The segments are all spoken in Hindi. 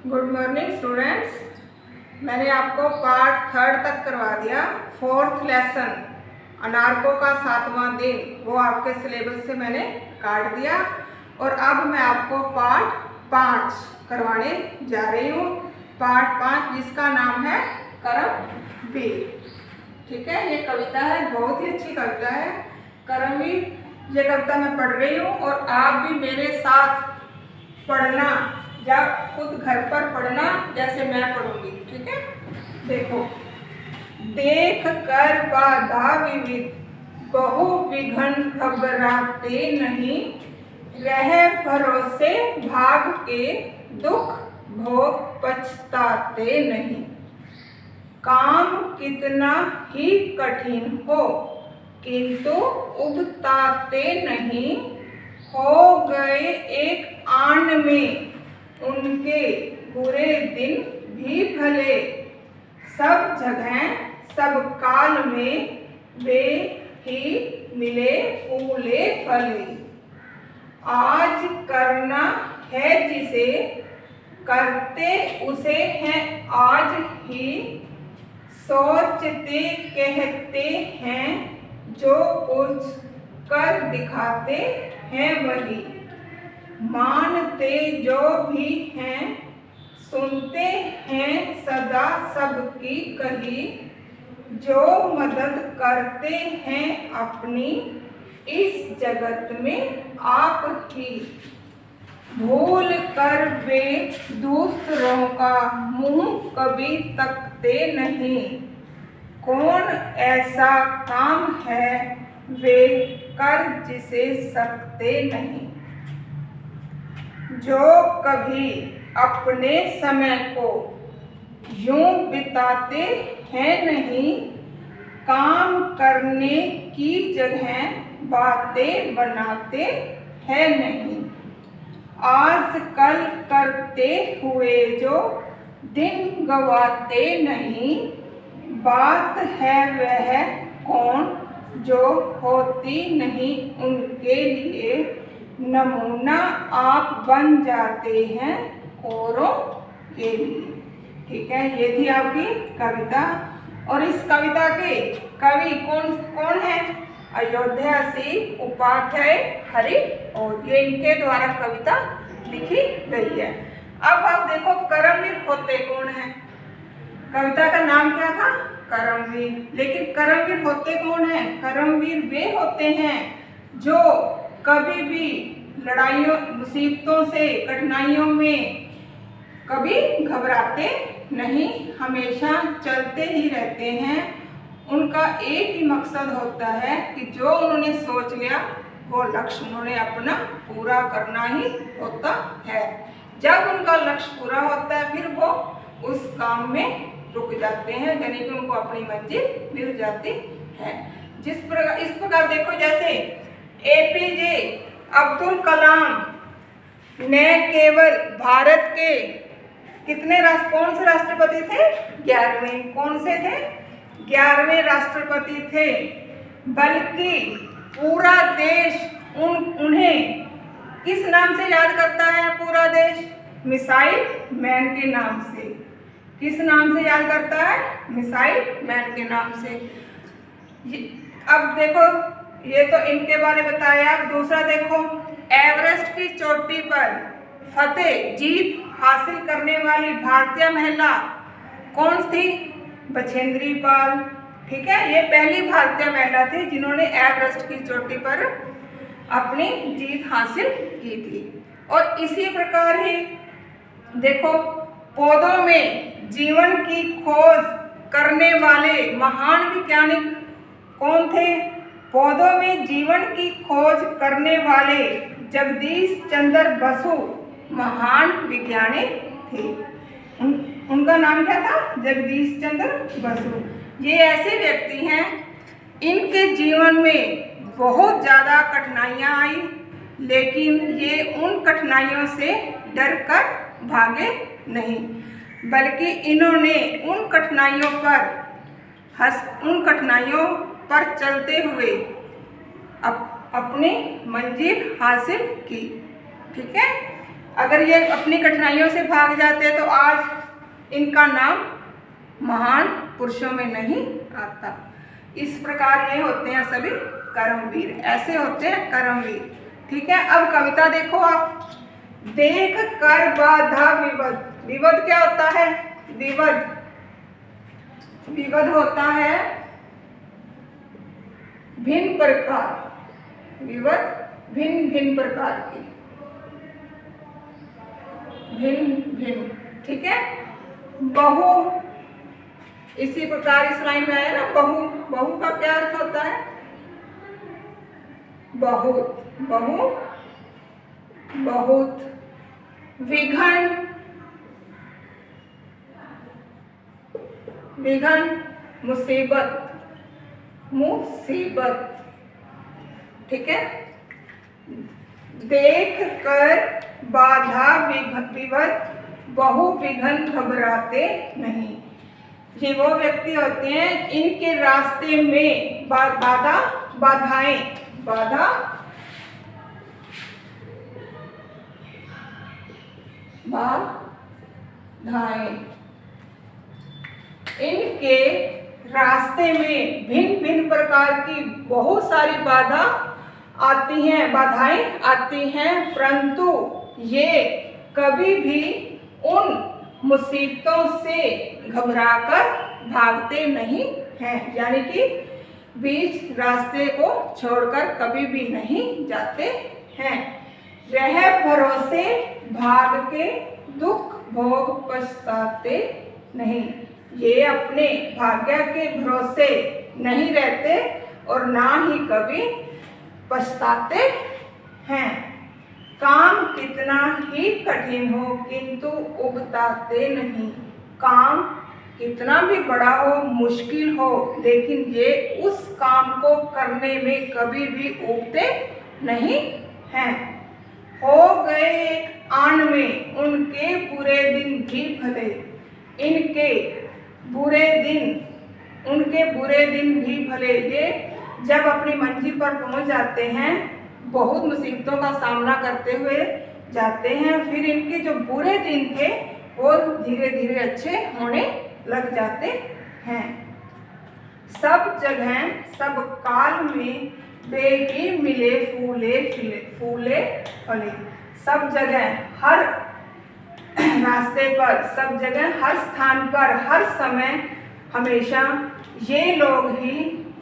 Good morning students. मैंने आपको पार्ट 3 तक करवा दिया। 4th लेसन अनारकों का 7वां दिन वो आपके सिलेबस से मैंने काट दिया और अब मैं आपको पार्ट 5 करवाने जा रही हूँ। पार्ट 5 जिसका नाम है करमवीर। ठीक है, ये कविता है, बहुत ही अच्छी कविता है करमवीर। ये कविता मैं पढ़ रही हूँ और आप भी मेरे साथ पढ़ना या खुद घर पर पढ़ना जैसे मैं पढ़ूंगी। ठीक है, देखो। देख कर बाधा विविध बहु विघन घबराते नहीं, रह भरोसे भाग के दुख भोग पछताते नहीं। काम कितना ही कठिन हो किंतु उबताते नहीं, हो गए एक आन में उनके बुरे दिन भी भले। सब जगह सब काल में वे ही मिले फूले फले। आज करना है जिसे करते उसे हैं आज ही, सोचते कहते हैं जो कुछ कर दिखाते हैं वही। मानते जो भी हैं सुनते हैं सदा सबकी कही, जो मदद करते हैं अपनी इस जगत में आप ही। भूल कर वे दूसरों का मुंह कभी तकते नहीं, कौन ऐसा काम है वे कर जिसे सकते नहीं। जो कभी अपने समय को यूं बिताते हैं नहीं, काम करने की जगह बातें बनाते हैं नहीं। आजकल करते हुए जो दिन गवाते नहीं, बात है वह कौन जो होती नहीं उनके लिए। नमूना आप बन जाते हैं औरों के लिए। ठीक है, ये थी आपकी कविता। और इस कविता के कवि कौन कौन है? अयोध्या सिंह उपाध्याय हरि, और ये इनके द्वारा कविता लिखी गई है। अब आप देखो करमवीर होते कौन है। कविता का नाम क्या था? करमवीर। लेकिन करमवीर होते कौन है? करमवीर वे होते हैं जो कभी भी लड़ाइयों मुसीबतों से कठिनाइयों में कभी घबराते नहीं, हमेशा चलते ही रहते हैं। उनका एक ही मकसद होता है कि जो उन्होंने सोच लिया वो लक्ष्य उन्होंने अपना पूरा करना ही होता है। जब उनका लक्ष्य पूरा होता है फिर वो उस काम में रुक जाते हैं, यानी कि उनको अपनी मंजिल मिल जाती है। इस प्रकार देखो, जैसे एपीजे अब्दुल कलाम ने केवल भारत के कौन से राष्ट्रपति थे? 11वें। कौन से थे? 11वें राष्ट्रपति थे। बल्कि पूरा देश उन्हें किस नाम से याद करता है? पूरा देश मिसाइल मैन के नाम से। किस नाम से याद करता है? मिसाइल मैन के नाम से। अब देखो, ये तो इनके बारे में बताया। दूसरा देखो, एवरेस्ट की चोटी पर फतेह जीत हासिल करने वाली भारतीय महिला कौन थी? बछेंद्री पाल। ठीक है, ये पहली भारतीय महिला थी जिन्होंने एवरेस्ट की चोटी पर अपनी जीत हासिल की थी। और इसी प्रकार ही देखो, पौधों में जीवन की खोज करने वाले महान वैज्ञानिक कौन थे? पौधों में जीवन की खोज करने वाले जगदीश चंद्र बसु महान वैज्ञानिक थे। उनका नाम क्या था? जगदीश चंद्र बसु। ये ऐसे व्यक्ति हैं, इनके जीवन में बहुत ज़्यादा कठिनाइयाँ आई, लेकिन ये उन कठिनाइयों से डर कर भागे नहीं, बल्कि इन्होंने उन कठिनाइयों पर चलते हुए अपनी मंजिल हासिल की। ठीक है, अगर ये अपनी कठिनाइयों से भाग जाते तो आज इनका नाम महान पुरुषों में नहीं आता। इस प्रकार ये होते हैं सभी कर्मवीर, ऐसे होते हैं कर्मवीर। ठीक है, अब कविता देखो आप। देख कर बाधा विवद, विवद क्या होता है? विवद, विवद होता है भिन्न प्रकार, विवद भिन्न भिन्न प्रकार की, भिन्न भिन्न। ठीक है, बहु, इसी प्रकार इस लाइन में आया ना बहु, बहु का क्या अर्थ होता है? बहुत, बहु बहुत। विघन, विघन मुसीबत, मुसीबत। ठीक है, देख कर बाधा विवद बहु विघन घबराते नहीं। ये वो व्यक्ति होते हैं इनके रास्ते में बाधा, बाधाएं, बाधा, बाधाएं, इनके रास्ते में भिन्न भिन्न प्रकार की बहुत सारी बाधा आती हैं, बाधाएं आती हैं, परंतु ये कभी भी उन मुसीबतों से घबराकर भागते नहीं हैं, यानी कि बीच रास्ते को छोड़कर कभी भी नहीं जाते हैं। रह भरोसे भाग के दुख भोग पछताते नहीं। ये अपने भाग्य के भरोसे नहीं रहते और ना ही कभी पछताते हैं। काम कितना ही कठिन हो किंतु उगताते नहीं। काम कितना भी बड़ा हो, मुश्किल हो, लेकिन ये उस काम को करने में कभी भी उगते नहीं हैं। हो गए एक आन में उनके बुरे दिन भी भले, इनके बुरे दिन, उनके बुरे दिन भी भले। ये जब अपनी मंजिल पर पहुंच जाते हैं, बहुत मुसीबतों का सामना करते हुए जाते हैं, फिर इनके जो बुरे दिन थे वो धीरे धीरे अच्छे होने लग जाते हैं। सब जगह सब काल में वे ही मिले फूले फूले फले। सब जगह, हर रास्ते पर, सब जगह, हर स्थान पर, हर समय, हमेशा ये लोग ही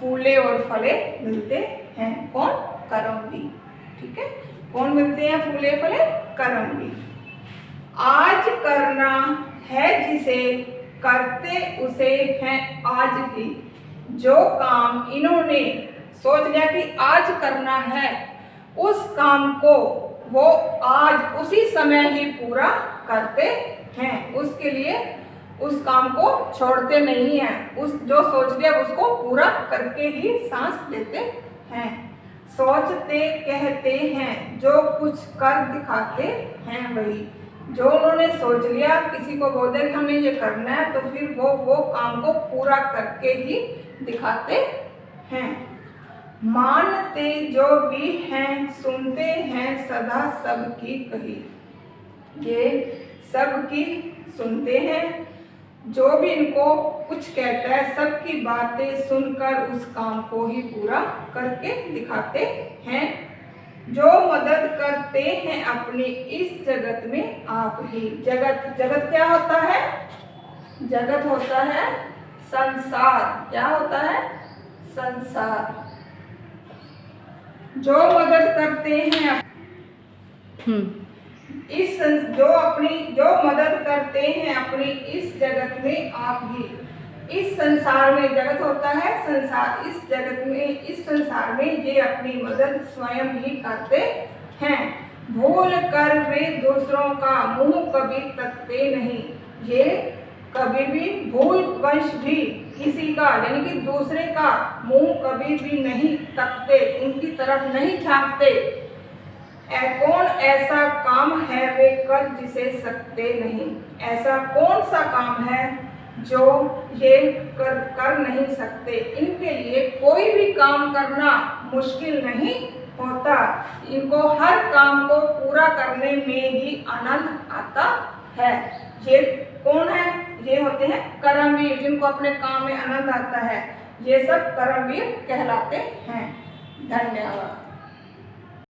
फूले और फले मिलते हैं। कौन? कर्मवीर। ठीक है, कौन मिलते हैं फूले फले? कर्मवीर। आज करना है जिसे करते उसे हैं आज ही। जो काम इन्होंने सोच लिया कि आज करना है, उस काम को वो आज उसी समय ही पूरा करते हैं। उसके लिए उस काम को छोड़ते नहीं हैं। उस जो सोच लिया उसको पूरा करके ही सांस लेते हैं। सोचते कहते हैं, जो कुछ कर दिखाते हैं वही। जो उन्होंने सोच लिया, किसी को बोल दिया कि हमें ये करना है, तो फिर वो काम को पूरा करके ही दिखाते हैं। मानते जो भी हैं, सुनते हैं सदा सबकी कही। ये सबकी सुनते हैं, जो भी इनको कुछ कहता है, सबकी बातें सुनकर उस काम को ही पूरा करके दिखाते हैं। जो मदद करते हैं अपनी इस जगत में आप ही। जगत, जगत क्या होता है? जगत होता है संसार। क्या होता है? संसार। जो मदद करते हैं जो मदद करते हैं अपनी इस जगत में आप ही। इस संसार में, जगत होता है संसार, इस जगत में, इस संसार में ये अपनी मदद स्वयं ही करते हैं। भूल कर वे दूसरों का मुंह कभी तकते नहीं। ये कभी भी भूल वंश भी किसी का, यानी कि दूसरे का मुंह कभी भी नहीं तकते, उनकी तरफ नहीं झांकते। कौन ऐसा काम है वे कर जिसे सकते नहीं। ऐसा कौन सा काम है जो ये कर नहीं सकते। इनके लिए कोई भी काम करना मुश्किल नहीं होता। इनको हर काम को पूरा करने में ही आनंद आता है। ये कौन है? ये होते हैं कर्मवीर, जिनको अपने काम में आनंद आता है। ये सब कर्मवीर कहलाते हैं। धन्यवाद।